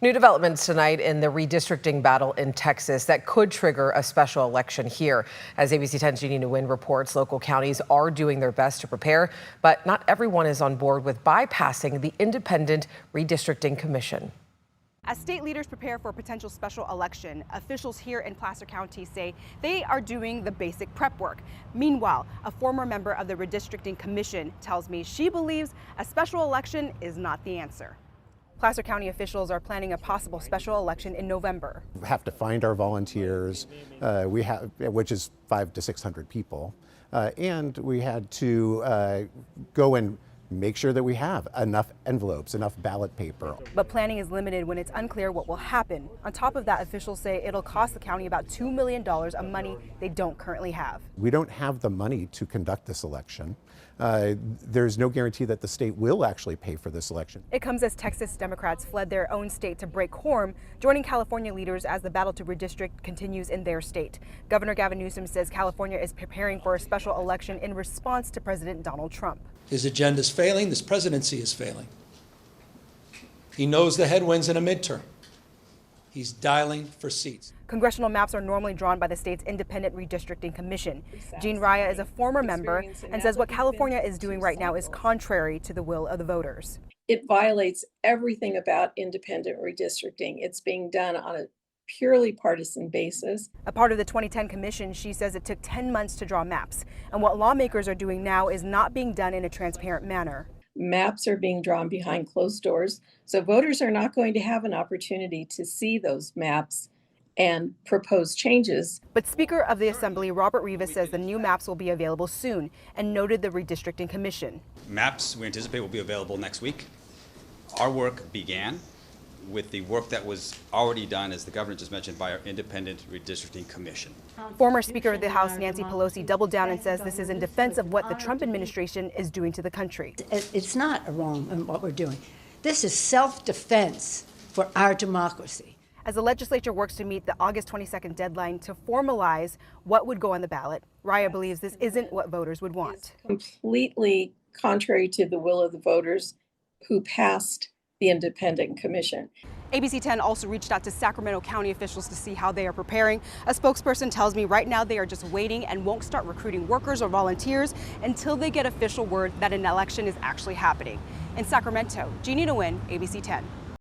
New developments tonight in the redistricting battle in Texas that could trigger a special election here. As ABC 10's Jeannie Nguyen reports, local counties are doing their best to prepare, but not everyone is on board with bypassing the independent redistricting commission. As state leaders prepare for a potential special election, officials here in Placer County say they are doing the basic prep work. Meanwhile, a former member of the Redistricting Commission tells me she believes a special election is not the answer. Placer County officials are planning a possible special election in November. We have to find our volunteers, which is 500 to 600 people, and we had to go and make sure that we have enough envelopes, enough ballot paper. But planning is limited when it's unclear what will happen. On top of that, officials say it'll cost the county about $2 million of money they don't currently have. We don't have the money to conduct this election. There's no guarantee that the state will actually pay for this election. It comes as Texas Democrats fled their own state to break quorum, joining California leaders as the battle to redistrict continues in their state. Governor Gavin Newsom says California is preparing for a special election in response to President Donald Trump. His agenda is failing. This presidency is failing. He knows the headwinds in a midterm. He's dialing for seats. Congressional maps are normally drawn by the state's independent redistricting commission. Jean Raya is a former member and says what California is doing right now is contrary to the will of the voters. It violates everything about independent redistricting. It's being done on a purely partisan basis. A part of the 2010 commission, she says it took 10 months to draw maps. And what lawmakers are doing now is not being done in a transparent manner. Maps are being drawn behind closed doors, so voters are not going to have an opportunity to see those maps and propose changes. But Speaker of the Assembly Robert Rivas says the new maps will be available soon and noted the Redistricting Commission. Maps we anticipate will be available next week. Our work began with the work that was already done, as the governor just mentioned, by our independent redistricting commission. Former Speaker of the House Nancy Pelosi doubled down and says this is in defense of what the Trump administration is doing to the country. It's not wrong in what we're doing. This is self-defense for our democracy. As the legislature works to meet the August 22nd deadline to formalize what would go on the ballot, Raya believes this isn't what voters would want. It's completely contrary to the will of the voters who passed the independent commission. ABC 10 also reached out to Sacramento County officials to see how they are preparing. A spokesperson tells me right now they are just waiting and won't start recruiting workers or volunteers until they get official word that an election is actually happening. In Sacramento, Jeannie Nguyen, ABC 10.